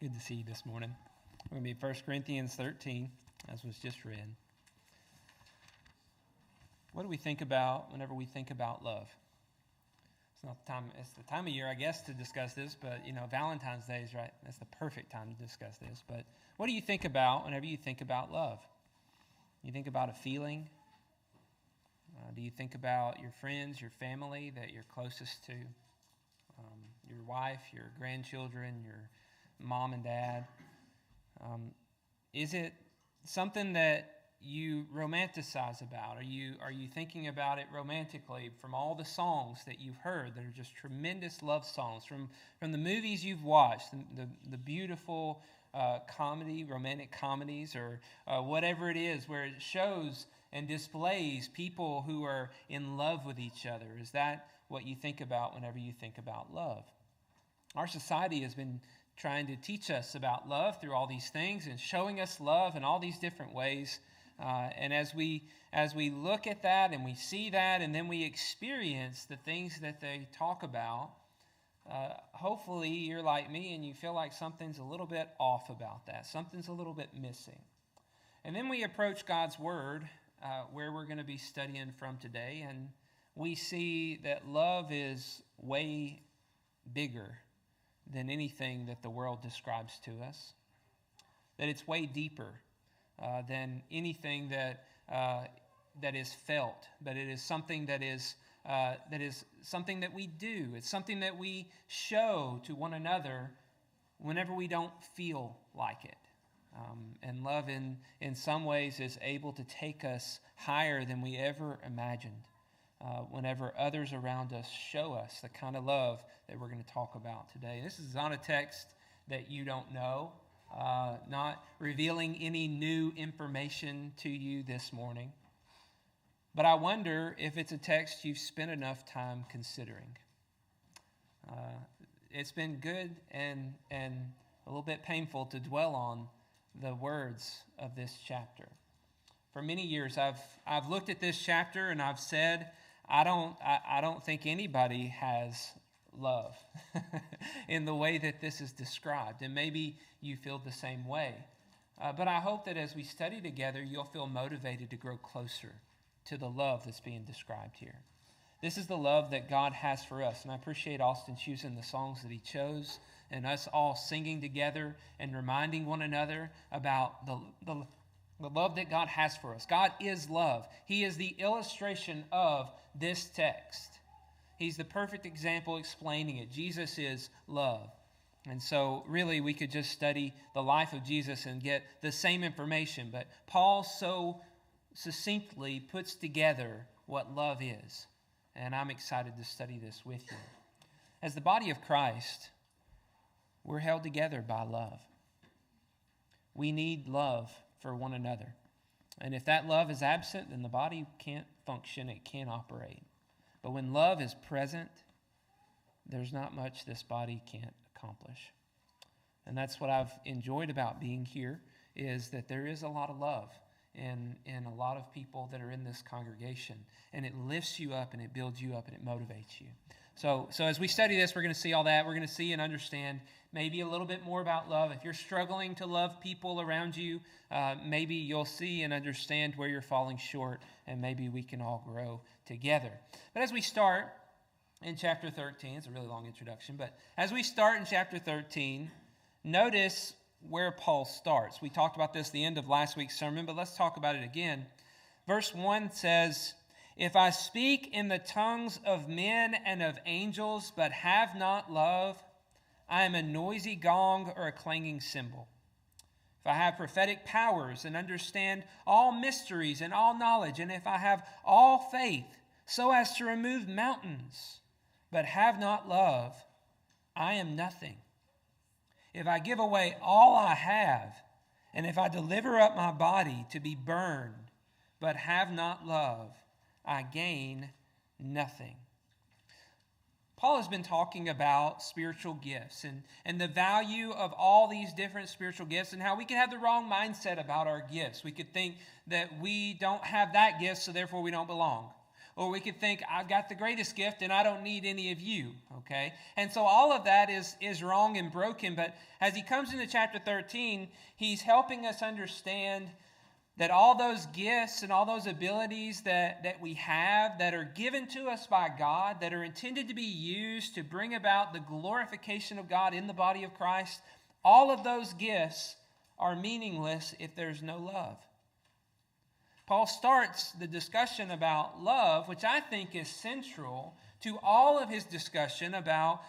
Good to see you this morning. We're going to be 1 Corinthians 13, as was just read. What do we think about whenever we think about love? It's the time of year, I guess, to discuss this, but, Valentine's Day is right. That's the perfect time to discuss this. But what do you think about whenever you think about love? You think about a feeling? Do you think about your friends, your family that you're closest to? Your wife, your grandchildren, your mom and dad? Is it something that you romanticize about? Are you thinking about it romantically from all the songs that you've heard that are just tremendous love songs, from the movies you've watched, the beautiful romantic comedies, or whatever it is, where it shows and displays people who are in love with each other? Is that what you think about whenever you think about love? Our society has been trying to teach us about love through all these things and showing us love in all these different ways. And as we look at that and we see that and then we experience the things that they talk about, hopefully you're like me and you feel like something's a little bit off about that. Something's a little bit missing. And then we approach God's Word, where we're going to be studying from today, and we see that love is way bigger than anything that the world describes to us, that it's way deeper than anything that is felt, but it is something that is something that we do. It's something that we show to one another whenever we don't feel like it. And love in some ways is able to take us higher than we ever imagined. Whenever others around us show us the kind of love that we're going to talk about today. This is on a text that you don't know, not revealing any new information to you this morning. But I wonder if it's a text you've spent enough time considering. It's been good and a little bit painful to dwell on the words of this chapter. For many years, I've looked at this chapter and I've said, I don't think anybody has love in the way that this is described. And maybe you feel the same way. But I hope that as we study together, you'll feel motivated to grow closer to the love that's being described here. This is the love that God has for us. And I appreciate Austin choosing the songs that he chose and us all singing together and reminding one another about the love that God has for us. God is love. He is the illustration of this text. He's the perfect example explaining it. Jesus is love. And so really we could just study the life of Jesus and get the same information. But Paul so succinctly puts together what love is. And I'm excited to study this with you. As the body of Christ, we're held together by love. We need love for one another. And if that love is absent, then the body can't function, it can't operate. But when love is present, there's not much this body can't accomplish. And that's what I've enjoyed about being here, is that there is a lot of love in a lot of people that are in this congregation. And it lifts you up and it builds you up and it motivates you. So as we study this, we're going to see all that. We're going to see and understand maybe a little bit more about love. If you're struggling to love people around you, maybe you'll see and understand where you're falling short, and maybe we can all grow together. But as we start in chapter 13, it's a really long introduction, but as we start in chapter 13, notice where Paul starts. We talked about this at the end of last week's sermon, but let's talk about it again. Verse 1 says, "If I speak in the tongues of men and of angels, but have not love, I am a noisy gong or a clanging cymbal. If I have prophetic powers and understand all mysteries and all knowledge, and if I have all faith so as to remove mountains, but have not love, I am nothing. If I give away all I have, and if I deliver up my body to be burned, but have not love, I gain nothing." Paul has been talking about spiritual gifts and the value of all these different spiritual gifts and how we can have the wrong mindset about our gifts. We could think that we don't have that gift, so therefore we don't belong. Or we could think, I've got the greatest gift and I don't need any of you, okay? And so all of that is wrong and broken. But as he comes into chapter 13, he's helping us understand that all those gifts and all those abilities that we have that are given to us by God, that are intended to be used to bring about the glorification of God in the body of Christ, all of those gifts are meaningless if there's no love. Paul starts the discussion about love, which I think is central to all of his discussion about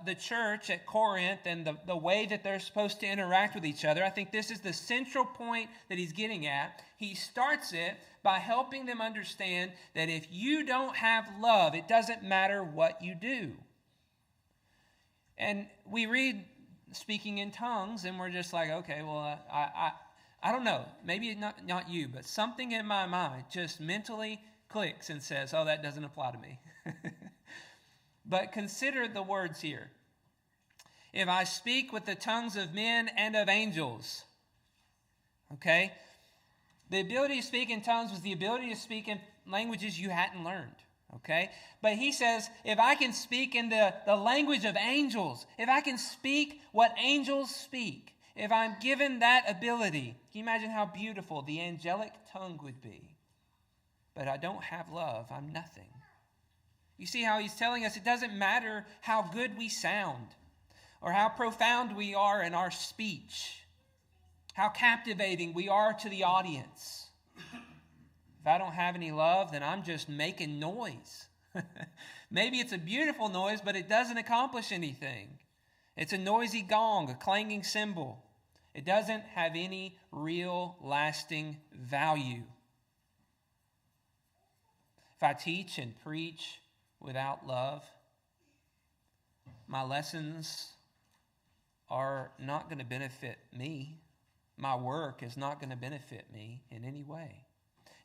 the church at Corinth and the way that they're supposed to interact with each other. I think this is the central point that he's getting at. He starts it by helping them understand that if you don't have love, it doesn't matter what you do. And we read speaking in tongues, and we're just like, okay, well, I don't know. Maybe not you, but something in my mind just mentally clicks and says, oh, that doesn't apply to me. But consider the words here. If I speak with the tongues of men and of angels, okay? The ability to speak in tongues was the ability to speak in languages you hadn't learned, okay? But he says, if I can speak in the language of angels, if I can speak what angels speak, if I'm given that ability, can you imagine how beautiful the angelic tongue would be? But I don't have love, I'm nothing. You see how he's telling us it doesn't matter how good we sound or how profound we are in our speech, how captivating we are to the audience. If I don't have any love, then I'm just making noise. Maybe it's a beautiful noise, but it doesn't accomplish anything. It's a noisy gong, a clanging cymbal. It doesn't have any real lasting value. If I teach and preach without love, my lessons are not going to benefit me. My work is not going to benefit me in any way.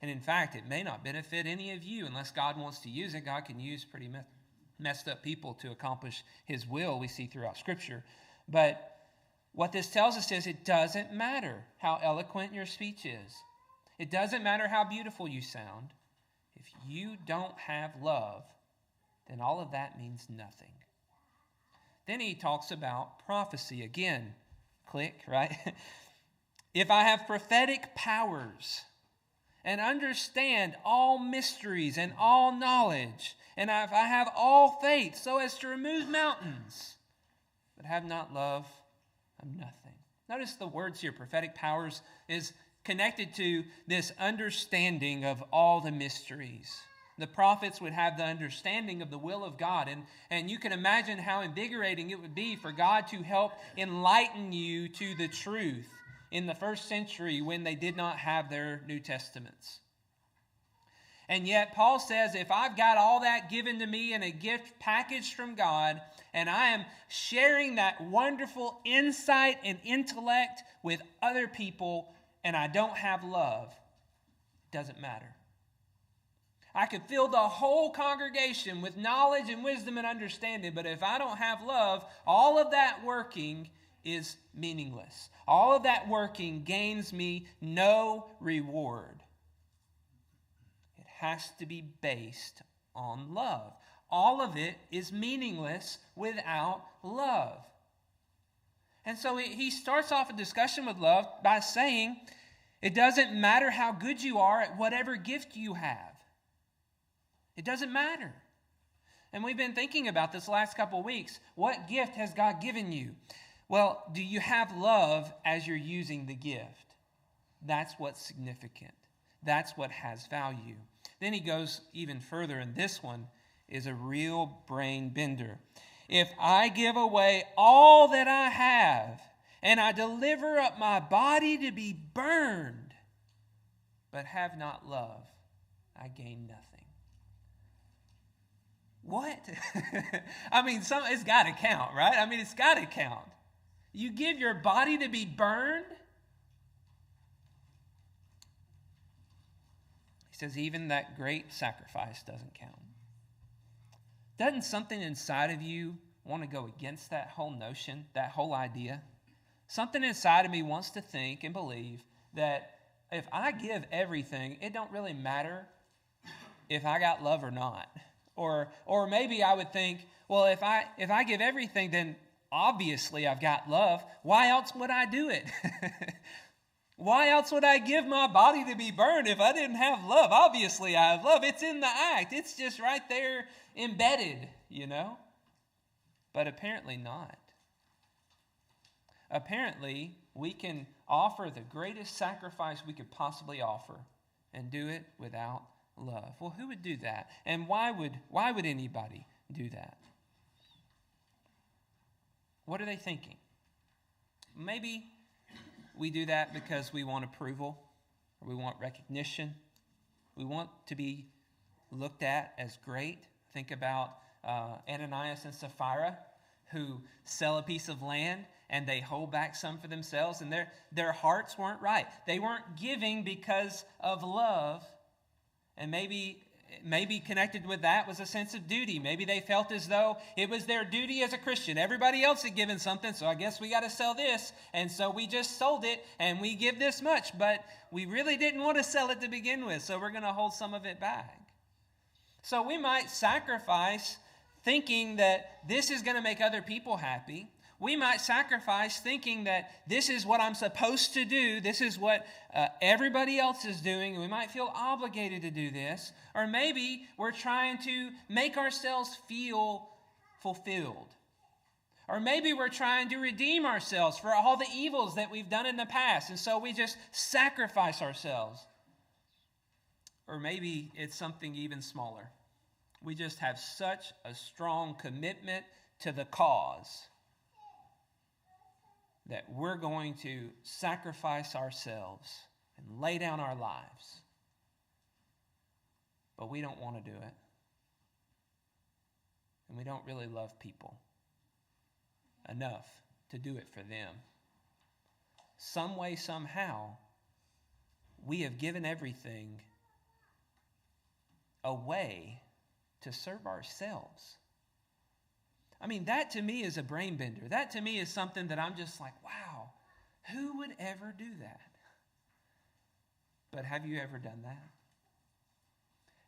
And in fact, it may not benefit any of you unless God wants to use it. God can use pretty messed up people to accomplish his will, we see throughout Scripture. But what this tells us is it doesn't matter how eloquent your speech is. It doesn't matter how beautiful you sound. If you don't have love, then all of that means nothing. Then he talks about prophecy. Again, click, right? If I have prophetic powers and understand all mysteries and all knowledge, and if I have all faith so as to remove mountains, but have not love, I'm nothing. Notice the words here, prophetic powers, is connected to this understanding of all the mysteries. The prophets would have the understanding of the will of God. And you can imagine how invigorating it would be for God to help enlighten you to the truth in the first century when they did not have their New Testaments. And yet Paul says, if I've got all that given to me in a gift packaged from God, and I am sharing that wonderful insight and intellect with other people, and I don't have love, it doesn't matter. I could fill the whole congregation with knowledge and wisdom and understanding, but if I don't have love, all of that working is meaningless. All of that working gains me no reward. It has to be based on love. All of it is meaningless without love. And so he starts off a discussion with love by saying, it doesn't matter how good you are at whatever gift you have. It doesn't matter. And we've been thinking about this last couple of weeks. What gift has God given you? Well, do you have love as you're using the gift? That's what's significant. That's what has value. Then he goes even further, and this one is a real brain bender. If I give away all that I have, and I deliver up my body to be burned, but have not love, I gain nothing. What? I mean, it's got to count, right? I mean, it's got to count. You give your body to be burned? He says, even that great sacrifice doesn't count. Doesn't something inside of you want to go against that whole notion, that whole idea? Something inside of me wants to think and believe that if I give everything, it don't really matter if I got love or not. Or maybe I would think, well, if I give everything, then obviously I've got love. Why else would I do it? Why else would I give my body to be burned if I didn't have love? Obviously I have love. It's in the act. It's just right there embedded, But apparently not. Apparently, we can offer the greatest sacrifice we could possibly offer and do it without love. Well, who would do that? And why would anybody do that? What are they thinking? Maybe we do that because we want approval, or we want recognition. We want to be looked at as great. Think about Ananias and Sapphira, who sell a piece of land and they hold back some for themselves, and their hearts weren't right. They weren't giving because of love, and maybe connected with that was a sense of duty. Maybe they felt as though it was their duty as a Christian. Everybody else had given something, so I guess we got to sell this, and so we just sold it, and we give this much, but we really didn't want to sell it to begin with, so we're going to hold some of it back. So we might sacrifice thinking that this is going to make other people happy. We might sacrifice thinking that this is what I'm supposed to do. This is what everybody else is doing. We might feel obligated to do this. Or maybe we're trying to make ourselves feel fulfilled. Or maybe we're trying to redeem ourselves for all the evils that we've done in the past. And so we just sacrifice ourselves. Or maybe it's something even smaller. We just have such a strong commitment to the cause that we're going to sacrifice ourselves and lay down our lives. But we don't want to do it. And we don't really love people enough to do it for them. Some way, somehow, we have given everything away to serve ourselves. I mean, that to me is a brain bender. That to me is something that I'm just like, wow, who would ever do that? But have you ever done that?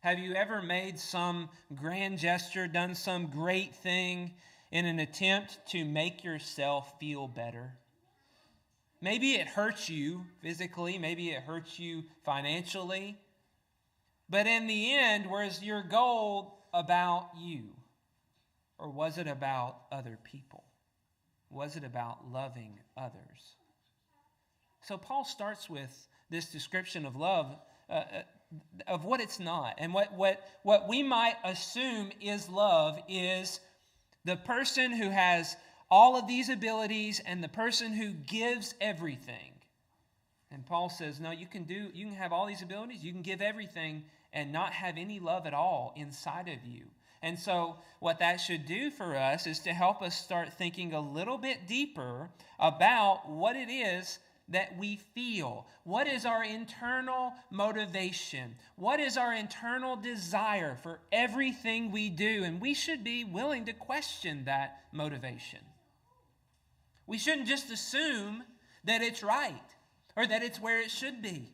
Have you ever made some grand gesture, done some great thing in an attempt to make yourself feel better? Maybe it hurts you physically, maybe it hurts you financially, but in the end, was your goal about you? Or was it about other people? Was it about loving others? So Paul starts with this description of love, of what it's not. And what we might assume is love is the person who has all of these abilities and the person who gives everything. And Paul says, no, you can have all these abilities, you can give everything and not have any love at all inside of you. And so what that should do for us is to help us start thinking a little bit deeper about what it is that we feel. What is our internal motivation? What is our internal desire for everything we do? And we should be willing to question that motivation. We shouldn't just assume that it's right or that it's where it should be.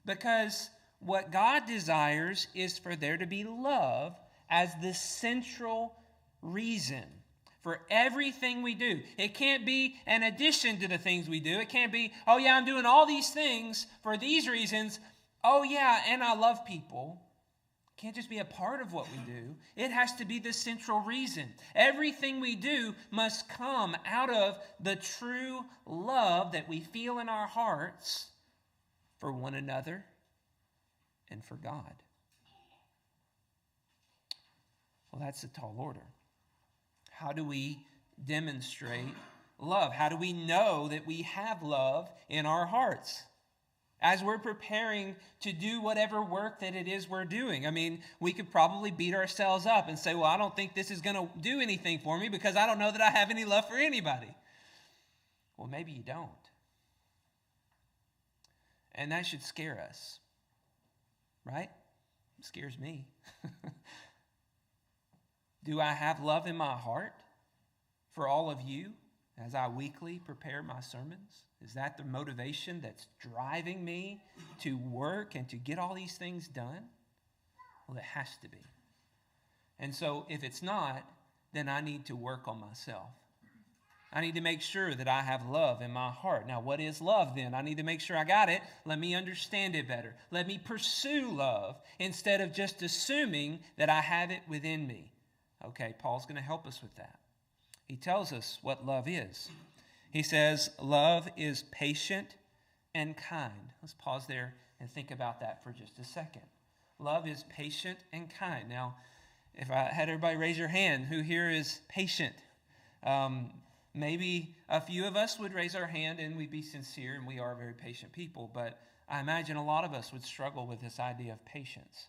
Because what God desires is for there to be love as the central reason for everything we do. It can't be an addition to the things we do. It can't be, oh yeah, I'm doing all these things for these reasons. Oh yeah, and I love people. It can't just be a part of what we do. It has to be the central reason. Everything we do must come out of the true love that we feel in our hearts for one another and for God. Well, that's a tall order. How do we demonstrate love? How do we know that we have love in our hearts as we're preparing to do whatever work that it is we're doing? I mean, we could probably beat ourselves up and say, well, I don't think this is going to do anything for me because I don't know that I have any love for anybody. Well, maybe you don't. And that should scare us, right? It scares me. Do I have love in my heart for all of you as I weekly prepare my sermons? Is that the motivation that's driving me to work and to get all these things done? Well, it has to be. And so if it's not, then I need to work on myself. I need to make sure that I have love in my heart. Now, what is love then? I need to make sure I got it. Let me understand it better. Let me pursue love instead of just assuming that I have it within me. Okay, Paul's going to help us with that. He tells us what love is. He says, love is patient and kind. Let's pause there and think about that for just a second. Love is patient and kind. Now, if I had everybody raise your hand, who here is patient? Maybe a few of us would raise our hand and we'd be sincere, and we are very patient people, but I imagine a lot of us would struggle with this idea of patience.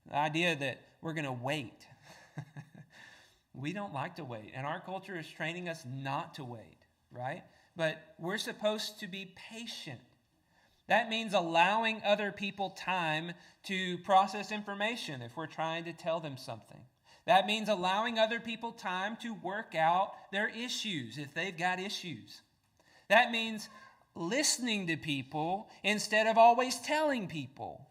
The idea that we're going to wait. We don't like to wait, and our culture is training us not to wait, right? But we're supposed to be patient. That means allowing other people time to process information if we're trying to tell them something. That means allowing other people time to work out their issues if they've got issues. That means listening to people instead of always telling people,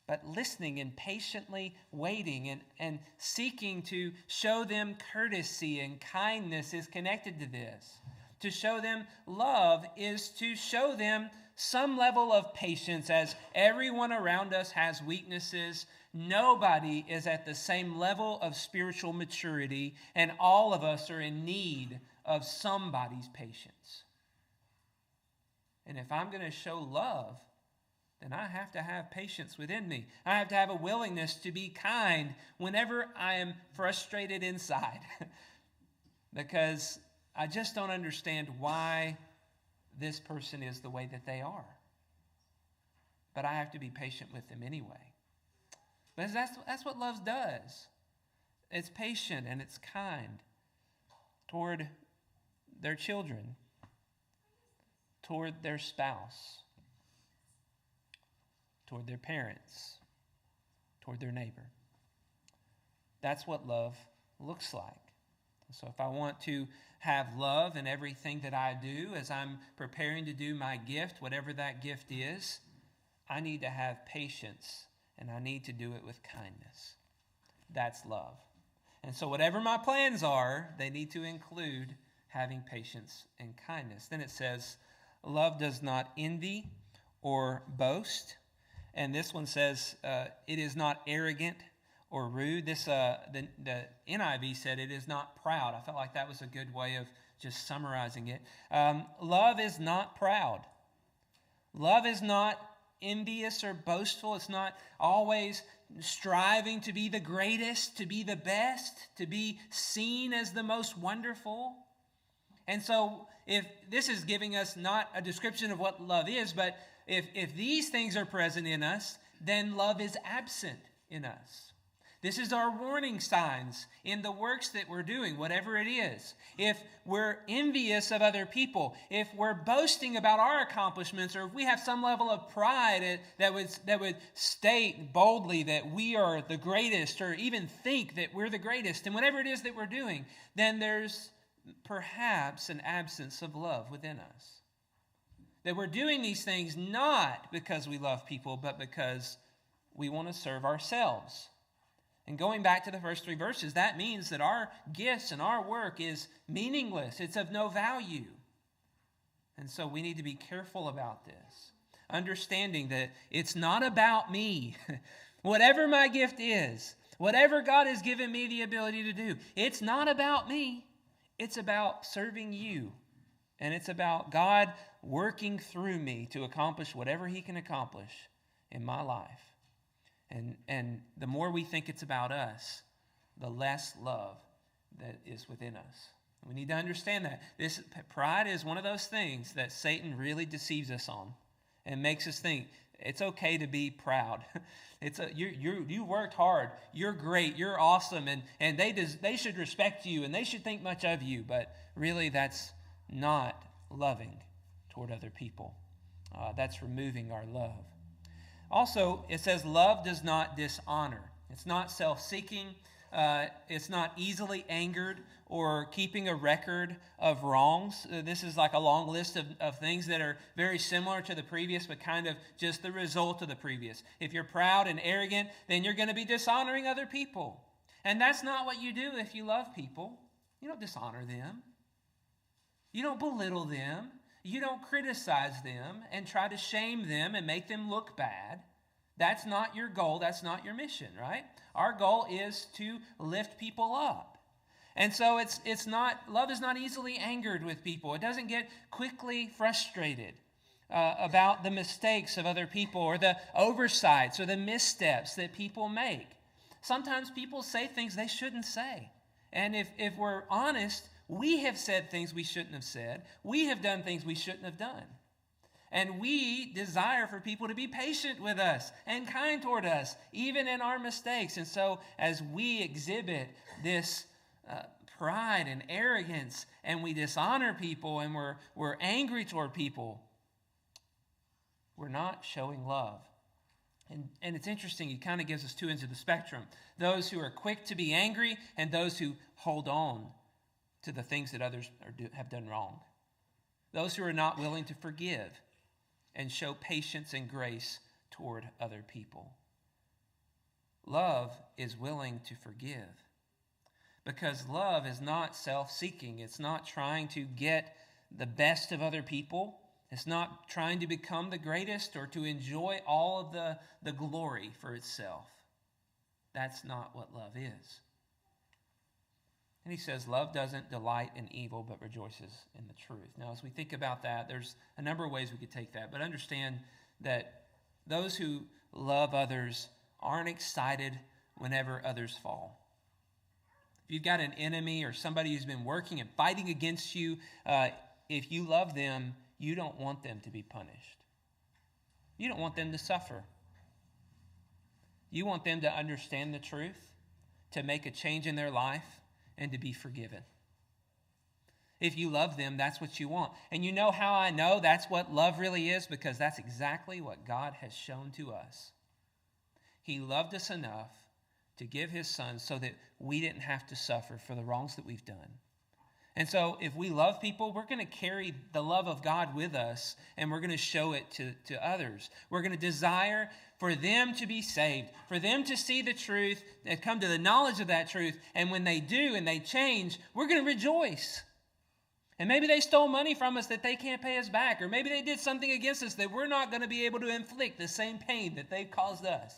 but listening and patiently waiting and seeking to show them courtesy and kindness is connected to this. To show them love is to show them some level of patience, as everyone around us has weaknesses. Nobody is at the same level of spiritual maturity, and all of us are in need of somebody's patience. And if I'm going to show love, then I have to have patience within me. I have to have a willingness to be kind whenever I am frustrated inside, because I just don't understand why this person is the way that they are. But I have to be patient with them anyway. Because that's what love does. It's patient and it's kind toward their children, toward their spouse, toward their parents, toward their neighbor. That's what love looks like. So if I want to have love in everything that I do as I'm preparing to do my gift, whatever that gift is, I need to have patience, and I need to do it with kindness. That's love. And so whatever my plans are, they need to include having patience and kindness. Then it says, love does not envy or boast. And this one says, it is not arrogant or rude. This the NIV said it is not proud. I felt like that was a good way of just summarizing it. Love is not proud. Love is not envious or boastful. It's not always striving to be the greatest, to be the best, to be seen as the most wonderful. And so if this is giving us not a description of what love is, but if these things are present in us, then love is absent in us. This is our warning signs in the works that we're doing, whatever it is. If we're envious of other people, if we're boasting about our accomplishments, or if we have some level of pride that would state boldly that we are the greatest, or even think that we're the greatest, and whatever it is that we're doing, then there's perhaps an absence of love within us. That we're doing these things not because we love people, but because we want to serve ourselves. And going back to the first 3 verses, that means that our gifts and our work is meaningless. It's of no value. And so we need to be careful about this, understanding that it's not about me. Whatever my gift is, whatever God has given me the ability to do, it's not about me. It's about serving you. And it's about God working through me to accomplish whatever He can accomplish in my life. And the more we think it's about us, the less love that is within us. We need to understand that. This pride is one of those things that Satan really deceives us on and makes us think it's okay to be proud. You worked hard. You're great. You're awesome. And they should respect you and they should think much of you. But really, that's not loving toward other people. That's removing our love. Also, it says love does not dishonor. It's not self-seeking. It's not easily angered or keeping a record of wrongs. This is like a long list of things that are very similar to the previous, but kind of just the result of the previous. If you're proud and arrogant, then you're going to be dishonoring other people. And that's not what you do if you love people. You don't dishonor them. You don't belittle them. You don't criticize them and try to shame them and make them look bad. That's not your goal. That's not your mission, right? Our goal is to lift people up. And so love is not easily angered with people. It doesn't get quickly frustrated about the mistakes of other people or the oversights or the missteps that people make. Sometimes people say things they shouldn't say. And if we're honest, we have said things we shouldn't have said. We have done things we shouldn't have done. And we desire for people to be patient with us and kind toward us, even in our mistakes. And so as we exhibit this pride and arrogance, and we dishonor people, and we're angry toward people, we're not showing love. And it's interesting, he kind of gives us two ends of the spectrum. Those who are quick to be angry and those who hold on to the things that others have done wrong. Those who are not willing to forgive and show patience and grace toward other people. Love is willing to forgive because love is not self-seeking. It's not trying to get the best of other people. It's not trying to become the greatest or to enjoy all of the glory for itself. That's not what love is. And he says, love doesn't delight in evil, but rejoices in the truth. Now, as we think about that, there's a number of ways we could take that. But understand that those who love others aren't excited whenever others fall. If you've got an enemy or somebody who's been working and fighting against you, if you love them, you don't want them to be punished. You don't want them to suffer. You want them to understand the truth, to make a change in their life, and to be forgiven. If you love them, that's what you want. And you know how I know that's what love really is? Because that's exactly what God has shown to us. He loved us enough to give his son so that we didn't have to suffer for the wrongs that we've done. And so if we love people, we're going to carry the love of God with us, and we're going to show it to others. We're going to desire for them to be saved, for them to see the truth and come to the knowledge of that truth. And when they do and they change, we're going to rejoice. And maybe they stole money from us that they can't pay us back, or maybe they did something against us that we're not going to be able to inflict the same pain that they've caused us.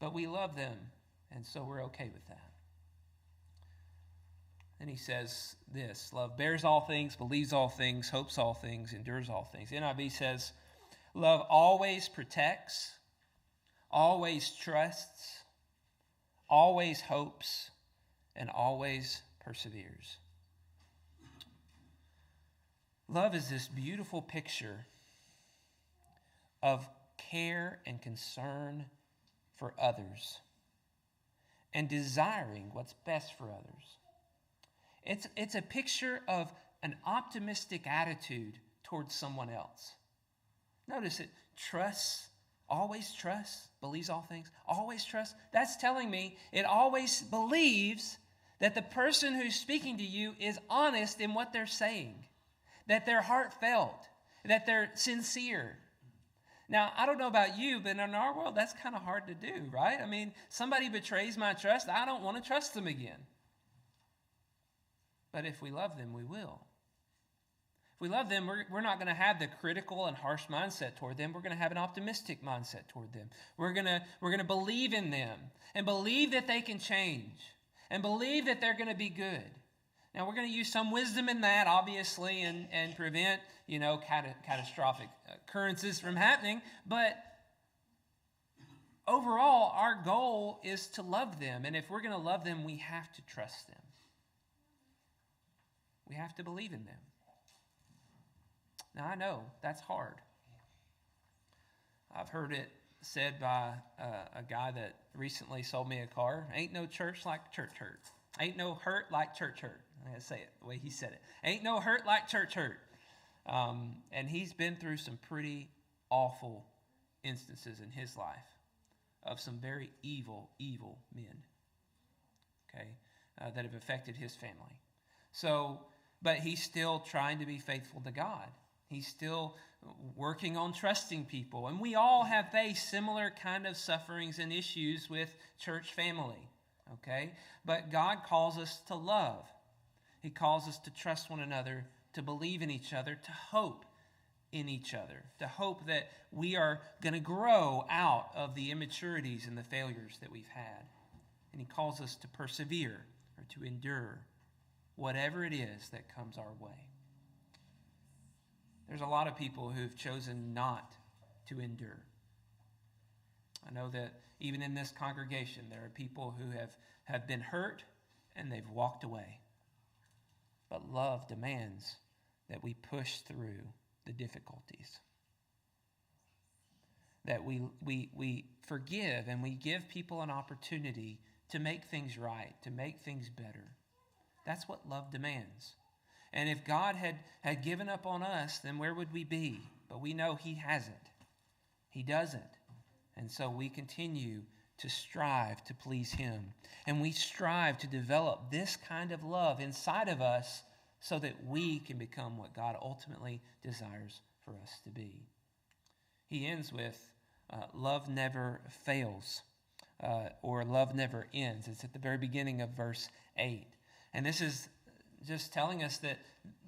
But we love them, and so we're okay with that. And he says this, love bears all things, believes all things, hopes all things, endures all things. NIV says, love always protects, always trusts, always hopes, and always perseveres. Love is this beautiful picture of care and concern for others and desiring what's best for others. It's a picture of an optimistic attitude towards someone else. Notice it trusts, always trusts, believes all things, always trusts. That's telling me it always believes that the person who's speaking to you is honest in what they're saying, that they're heartfelt, that they're sincere. Now, I don't know about you, but in our world, that's kind of hard to do, right? I mean, somebody betrays my trust, I don't want to trust them again. But if we love them, we will. If we love them, we're not going to have the critical and harsh mindset toward them. We're going to have an optimistic mindset toward them. We're going to believe in them and believe that they can change and believe that they're going to be good. Now, we're going to use some wisdom in that, obviously, and prevent, catastrophic occurrences from happening. But overall, our goal is to love them. And if we're going to love them, we have to trust them. We have to believe in them. Now, I know that's hard. I've heard it said by a guy that recently sold me a car. Ain't no church like church hurt. Ain't no hurt like church hurt. I'm going to say it the way he said it. Ain't no hurt like church hurt. And he's been through some pretty awful instances in his life of some very evil men. Okay? that have affected his family. So, but he's still trying to be faithful to God. He's still working on trusting people. And we all have faced similar kind of sufferings and issues with church family, okay? But God calls us to love. He calls us to trust one another, to believe in each other, to hope in each other, to hope that we are going to grow out of the immaturities and the failures that we've had. And he calls us to persevere or to endure whatever it is that comes our way. There's a lot of people who've chosen not to endure. I know that even in this congregation, there are people who have been hurt and they've walked away. But love demands that we push through the difficulties. That we forgive and we give people an opportunity to make things right, to make things better. That's what love demands. And if God had given up on us, then where would we be? But we know he hasn't. He doesn't. And so we continue to strive to please him. And we strive to develop this kind of love inside of us so that we can become what God ultimately desires for us to be. He ends with, love never fails, or love never ends. It's at the very beginning of verse 8. And this is just telling us that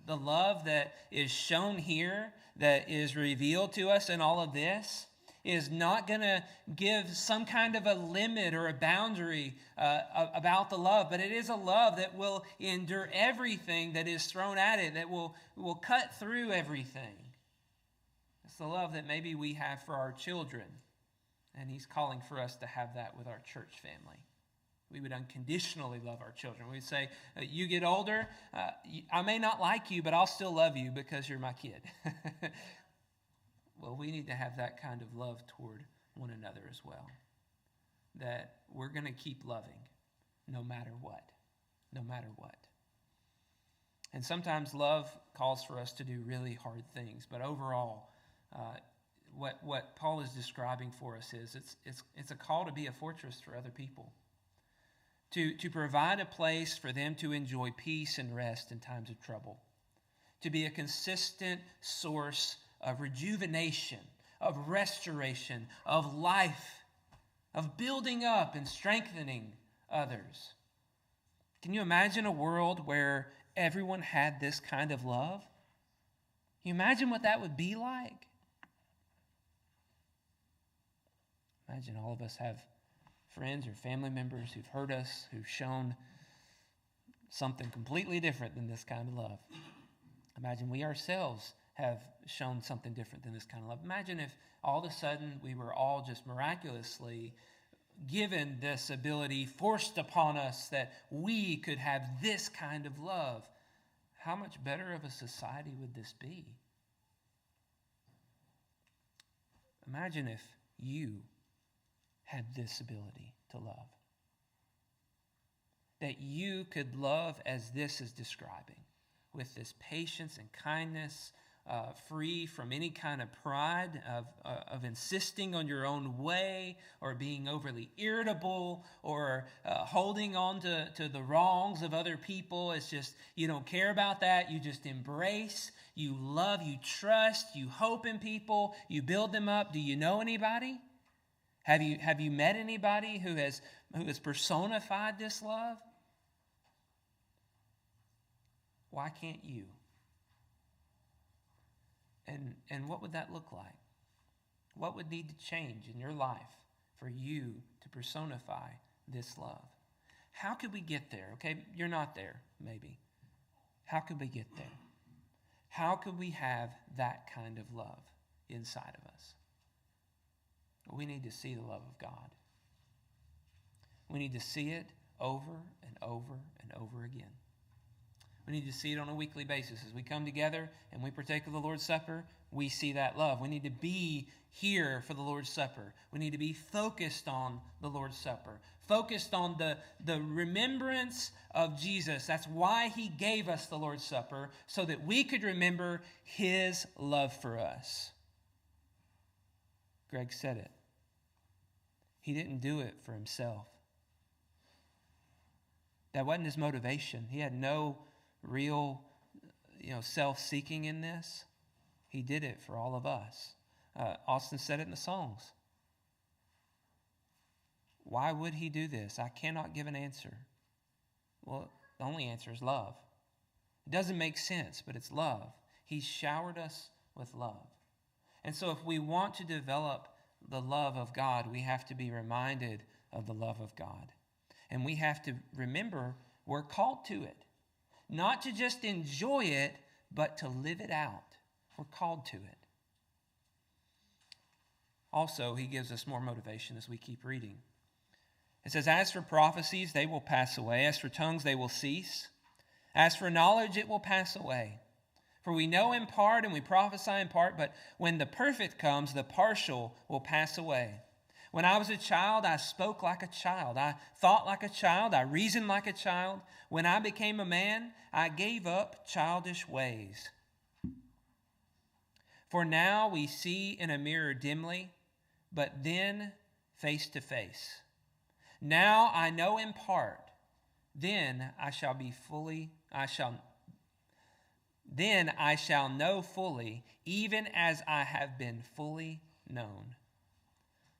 the love that is shown here, that is revealed to us in all of this, is not going to give some kind of a limit or a boundary about the love, but it is a love that will endure everything that is thrown at it, that will cut through everything. It's the love that maybe we have for our children, and he's calling for us to have that with our church family. We would unconditionally love our children. We'd say, you get older, I may not like you, but I'll still love you because you're my kid. Well, we need to have that kind of love toward one another as well. That we're going to keep loving no matter what. No matter what. And sometimes love calls for us to do really hard things. But overall, what Paul is describing for us is it's a call to be a fortress for other people. To provide a place for them to enjoy peace and rest in times of trouble. To be a consistent source of rejuvenation, of restoration, of life, of building up and strengthening others. Can you imagine a world where everyone had this kind of love? Can you imagine what that would be like? Imagine all of us have friends or family members who've hurt us, who've shown something completely different than this kind of love. Imagine we ourselves have shown something different than this kind of love. Imagine if all of a sudden we were all just miraculously given this ability, forced upon us, that we could have this kind of love. How much better of a society would this be? Imagine if you had this ability to love. That you could love as this is describing, with this patience and kindness, free from any kind of pride of insisting on your own way, or being overly irritable, or holding on to the wrongs of other people. It's just, you don't care about that. You just embrace, you love, you trust, you hope in people, you build them up. Do you know anybody? Have you met anybody who has personified this love? Why can't you? And what would that look like? What would need to change in your life for you to personify this love? How could we get there? Okay, you're not there, maybe. How could we get there? How could we have that kind of love inside of us? We need to see the love of God. We need to see it over and over and over again. We need to see it on a weekly basis. As we come together and we partake of the Lord's Supper, we see that love. We need to be here for the Lord's Supper. We need to be focused on the Lord's Supper, focused on the remembrance of Jesus. That's why he gave us the Lord's Supper, so that we could remember his love for us. Greg said it. He didn't do it for himself. That wasn't his motivation. He had no real, self-seeking in this. He did it for all of us. Austin said it in the songs. Why would he do this? I cannot give an answer. Well, the only answer is love. It doesn't make sense, but it's love. He showered us with love. And so if we want to develop the love of God, we have to be reminded of the love of God. And we have to remember we're called to it. Not to just enjoy it, but to live it out. We're called to it. Also, he gives us more motivation as we keep reading. It says, as for prophecies, they will pass away. As for tongues, they will cease. As for knowledge, it will pass away. For we know in part and we prophesy in part, but when the perfect comes, the partial will pass away. When I was a child, I spoke like a child. I thought like a child. I reasoned like a child. When I became a man, I gave up childish ways. For now we see in a mirror dimly, but then face to face. Now I know in part, then I shall know fully, even as I have been fully known.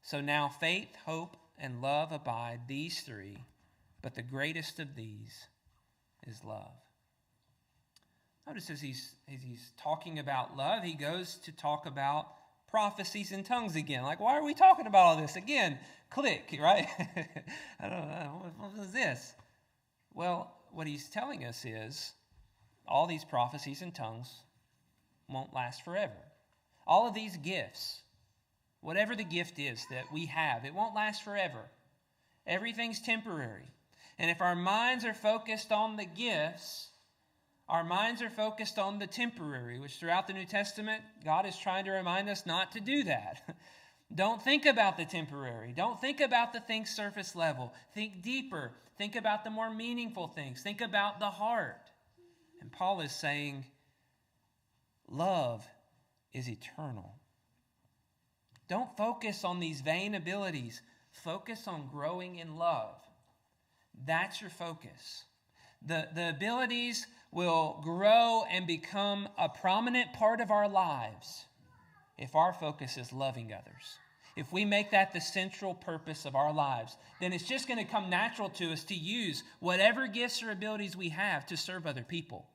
So now faith, hope, and love abide, these three, but the greatest of these is love. Notice as he's talking about love, he goes to talk about prophecies and tongues again. Like, why are we talking about all this? Again, click, right? I don't know. What is this? Well, what he's telling us is all these prophecies and tongues won't last forever. All of these gifts, whatever the gift is that we have, it won't last forever. Everything's temporary. And if our minds are focused on the gifts, our minds are focused on the temporary, which throughout the New Testament, God is trying to remind us not to do that. Don't think about the temporary. Don't think about the things surface level. Think deeper. Think about the more meaningful things. Think about the heart. And Paul is saying, love is eternal. Don't focus on these vain abilities. Focus on growing in love. That's your focus. The abilities will grow and become a prominent part of our lives if our focus is loving others. If we make that the central purpose of our lives, then it's just going to come natural to us to use whatever gifts or abilities we have to serve other people.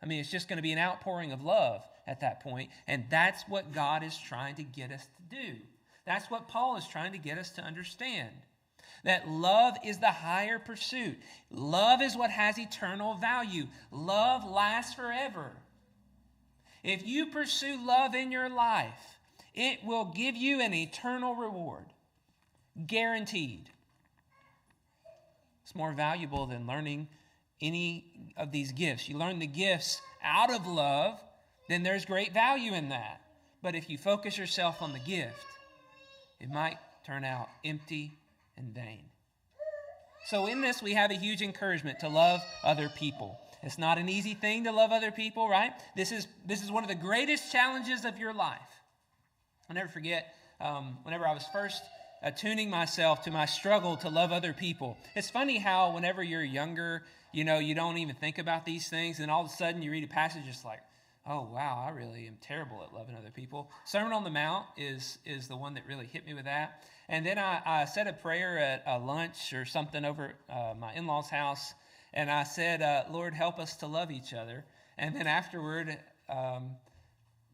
I mean, it's just going to be an outpouring of love at that point, and that's what God is trying to get us to do. That's what Paul is trying to get us to understand. That love is the higher pursuit. Love is what has eternal value. Love lasts forever. If you pursue love in your life, it will give you an eternal reward. Guaranteed. It's more valuable than learning any of these gifts. You learn the gifts out of love, then there's great value in that. But if you focus yourself on the gift, it might turn out empty and vain. So in this, we have a huge encouragement to love other people. It's not an easy thing to love other people, right? This is one of the greatest challenges of your life. I'll never forget whenever I was first attuning myself to my struggle to love other people. It's funny how whenever you're younger, you don't even think about these things, and all of a sudden you read a passage, it's like, oh, wow, I really am terrible at loving other people. Sermon on the Mount is the one that really hit me with that. And then I said a prayer at a lunch or something over my in-laws' house, and I said, Lord, help us to love each other. And then afterward,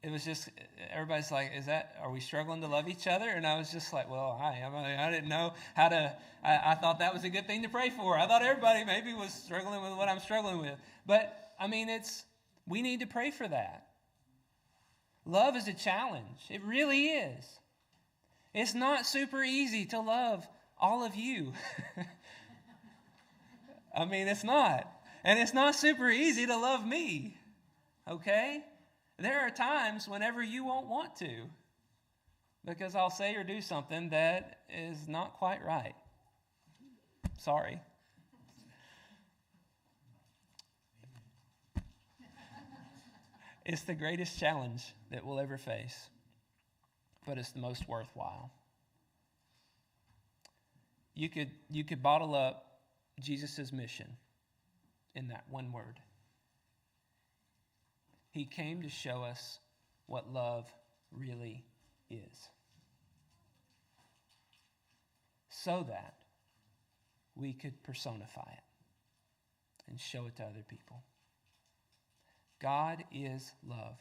it was just, everybody's like, are we struggling to love each other? And I was just like, well, I am. I didn't know how to, I thought that was a good thing to pray for. I thought everybody maybe was struggling with what I'm struggling with. But, I mean, we need to pray for that. Love is a challenge. It really is. It's not super easy to love all of you. I mean, it's not. And it's not super easy to love me. Okay? There are times whenever you won't want to, because I'll say or do something that is not quite right. Sorry. It's the greatest challenge that we'll ever face, but it's the most worthwhile. You could bottle up Jesus' mission in that one word. He came to show us what love really is, so that we could personify it and show it to other people. God is love,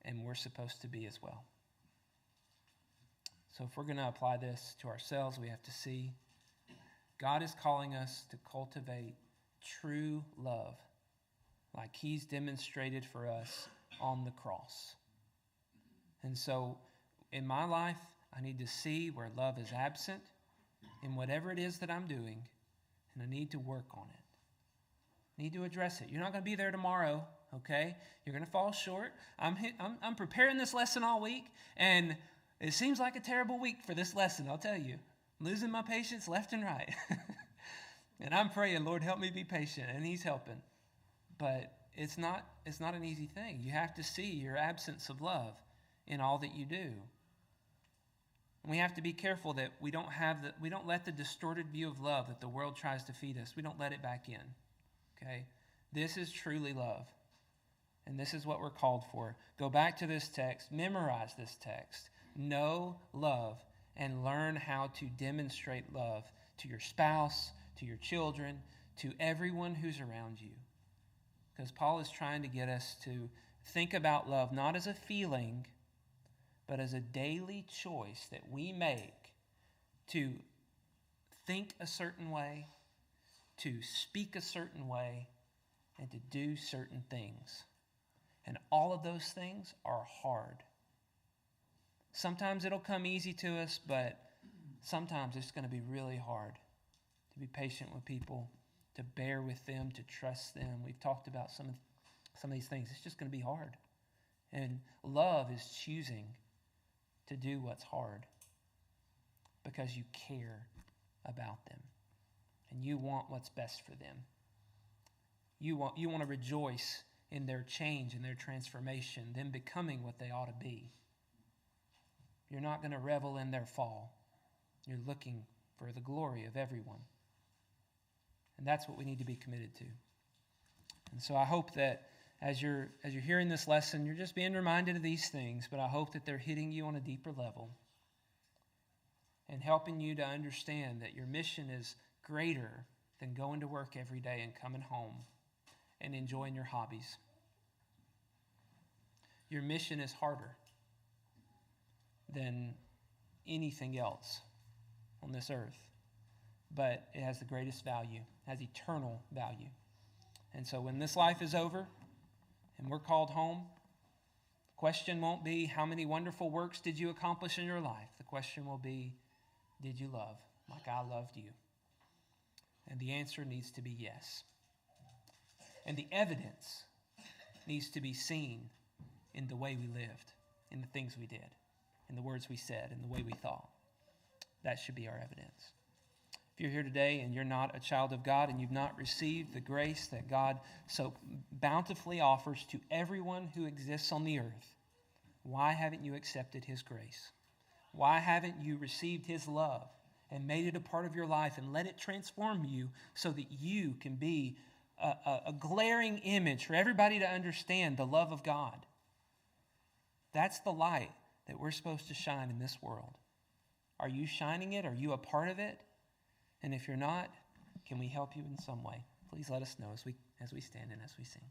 and we're supposed to be as well. So if we're going to apply this to ourselves, we have to see God is calling us to cultivate true love like he's demonstrated for us on the cross. And so in my life, I need to see where love is absent in whatever it is that I'm doing, and I need to work on it. I need to address it. You're not going to be there tomorrow, okay? You're going to fall short. I'm preparing this lesson all week, and it seems like a terrible week for this lesson, I'll tell you. I'm losing my patience left and right. And I'm praying, Lord, help me be patient, and he's helping. But it's not an easy thing. You have to see your absence of love in all that you do. And we have to be careful that we don't let the distorted view of love that the world tries to feed us, we don't let it back in. Okay? This is truly love. And this is what we're called for. Go back to this text, memorize this text, know love, and learn how to demonstrate love to your spouse, to your children, to everyone who's around you. Because Paul is trying to get us to think about love not as a feeling, but as a daily choice that we make to think a certain way, to speak a certain way, and to do certain things. And all of those things are hard. Sometimes it'll come easy to us, but sometimes it's going to be really hard to be patient with people, to bear with them, to trust them. We've talked about some of these things. It's just going to be hard. And love is choosing to do what's hard because you care about them and you want what's best for them. You want to rejoice in their change, in their transformation, them becoming what they ought to be. You're not going to revel in their fall. You're looking for the glory of everyone. And that's what we need to be committed to. And so I hope that as you're hearing this lesson, you're just being reminded of these things, but I hope that they're hitting you on a deeper level and helping you to understand that your mission is greater than going to work every day and coming home and enjoying your hobbies. Your mission is harder than anything else on this earth, but it has the greatest value, has eternal value. And so when this life is over and we're called home, the question won't be how many wonderful works did you accomplish in your life. The question will be, did you love like I loved you? And the answer needs to be yes. And the evidence needs to be seen in the way we lived, in the things we did, in the words we said, in the way we thought. That should be our evidence. If you're here today and you're not a child of God and you've not received the grace that God so bountifully offers to everyone who exists on the earth, why haven't you accepted his grace? Why haven't you received his love and made it a part of your life and let it transform you so that you can be a glaring image for everybody to understand the love of God? That's the light that we're supposed to shine in this world. Are you shining it? Are you a part of it? And if you're not, can we help you in some way? Please let us know as we stand and as we sing.